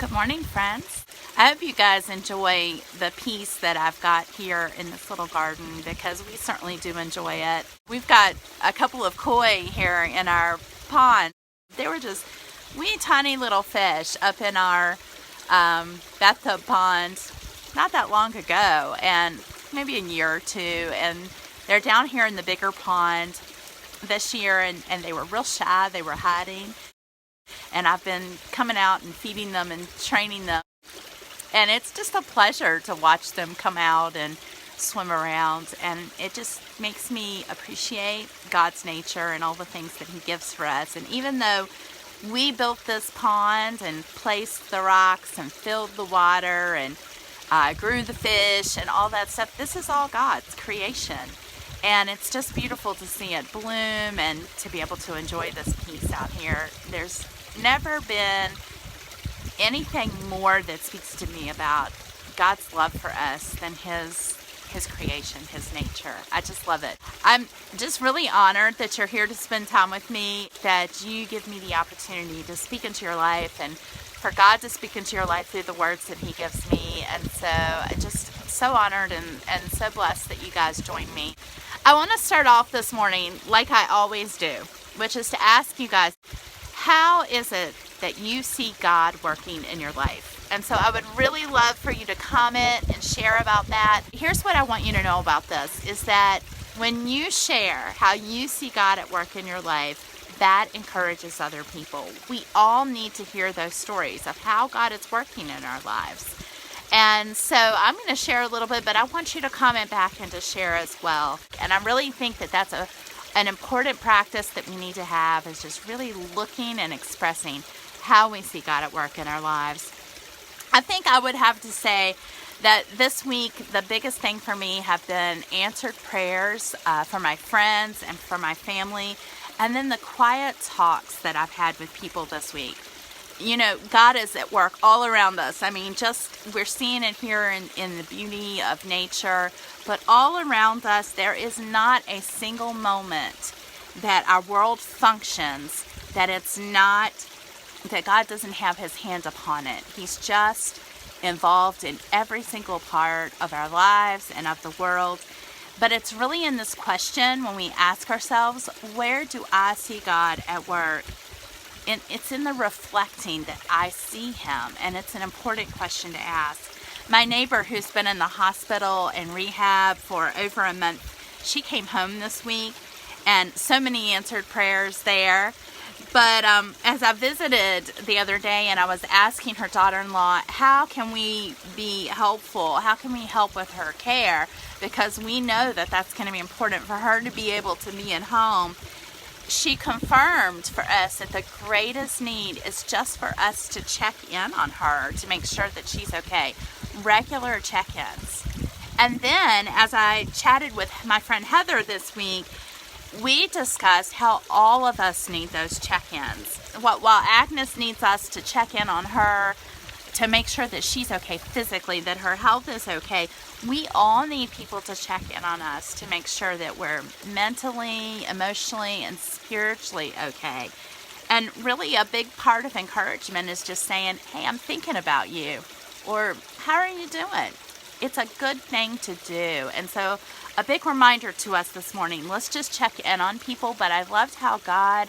Good morning, friends. I hope you guys enjoy the peace that I've got here in this little garden because we certainly do enjoy it. We've got a couple of koi here in our pond. They were just wee tiny little fish up in our bathtub pond not that long ago, and maybe a year or two, and they're down here in the bigger pond this year, and they were real shy. They were hiding. And I've been coming out and feeding them and training them. And it's just a pleasure to watch them come out and swim around. And it just makes me appreciate God's nature and all the things that He gives for us. And even though we built this pond and placed the rocks and filled the water and grew the fish and all that stuff, this is all God's creation. And it's just beautiful to see it bloom and to be able to enjoy this peace out here. There's never been anything more that speaks to me about God's love for us than His creation, His nature. I just love it. I'm just really honored that you're here to spend time with me, that you give me the opportunity to speak into your life and for God to speak into your life through the words that He gives me. And so I'm just so honored and so blessed that you guys join me. I want to start off this morning like I always do, which is to ask you guys, how is it that you see God working in your life? And so I would really love for you to comment and share about that. Here's what I want you to know about this, is that when you share how you see God at work in your life, that encourages other people. We all need to hear those stories of how God is working in our lives. And so I'm going to share a little bit, but I want you to comment back and to share as well. And I really think that that's an important practice that we need to have, is just really looking and expressing how we see God at work in our lives. I think I would have to say that this week, the biggest thing for me have been answered prayers for my friends and for my family, and then the quiet talks that I've had with people this week. You know, God is at work all around us. I mean, just we're seeing it here in the beauty of nature, but all around us, there is not a single moment that our world functions that that God doesn't have His hand upon it. He's just involved in every single part of our lives and of the world. But it's really in this question when we ask ourselves, where do I see God at work? And it's in the reflecting that I see Him, and it's an important question to ask. My neighbor, who's been in the hospital and rehab for over a month, she came home this week, and so many answered prayers there. But as I visited the other day, and I was asking her daughter-in-law, how can we be helpful? How can we help with her care? Because we know that that's going to be important for her to be able to be at home. She confirmed for us that the greatest need is just for us to check in on her to make sure that she's okay. Regular check-ins. And then as I chatted with my friend Heather this week, we discussed how all of us need those check-ins. While Agnes needs us to check in on her to make sure that she's okay physically, that her health is okay, we all need people to check in on us to make sure that we're mentally, emotionally, and spiritually okay. And really a big part of encouragement is just saying, hey, I'm thinking about you, or how are you doing? It's a good thing to do. And so a big reminder to us this morning, let's just check in on people. But I loved how God,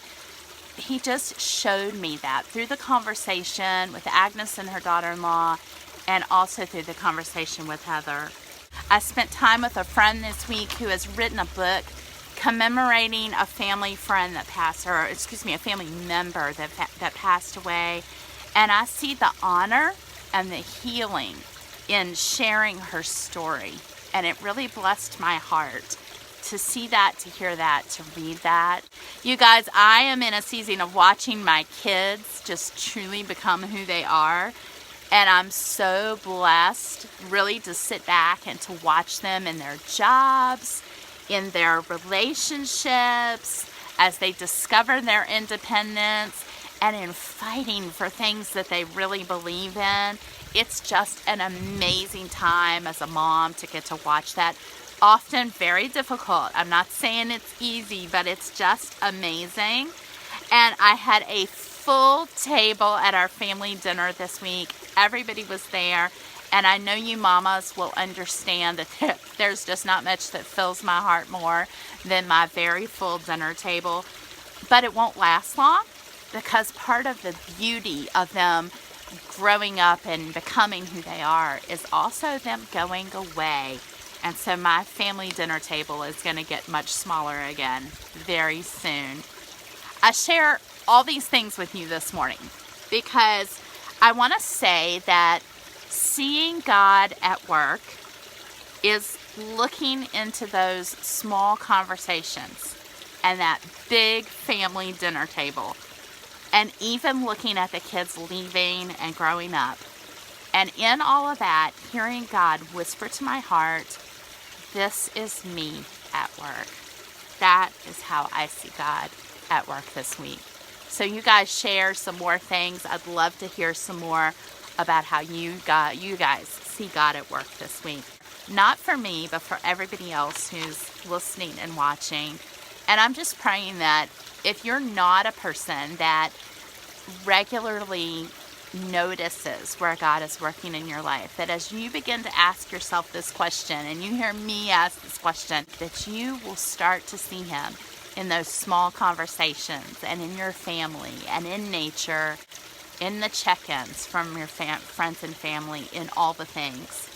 He just showed me that through the conversation with Agnes and her daughter-in-law, and also through the conversation with Heather. I spent time with a friend this week who has written a book commemorating a family friend that passed, or excuse me, a family member that passed away. And I see the honor and the healing in sharing her story. And it really blessed my heart to see that, to hear that, to read that. You guys, I am in a season of watching my kids just truly become who they are. And I'm so blessed really to sit back and to watch them in their jobs, in their relationships, as they discover their independence, and in fighting for things that they really believe in. It's just an amazing time as a mom to get to watch that. Often very difficult. I'm not saying it's easy, but it's just amazing. And I had a full table at our family dinner this week. Everybody was there, and I know you mamas will understand that there's just not much that fills my heart more than my very full dinner table. But it won't last long, because part of the beauty of them growing up and becoming who they are is also them going away. And so my family dinner table is going to get much smaller again very soon. I share all these things with you this morning because I want to say that seeing God at work is looking into those small conversations and that big family dinner table, and even looking at the kids leaving and growing up. And in all of that, hearing God whisper to my heart, this is me at work. That is how I see God at work this week. So you guys share some more things. I'd love to hear some more about how you guys see God at work this week. Not for me, but for everybody else who's listening and watching. And I'm just praying that if you're not a person that regularly notices where God is working in your life, that as you begin to ask yourself this question, and you hear me ask this question, that you will start to see Him in those small conversations and in your family and in nature, in the check-ins from your friends and family, in all the things.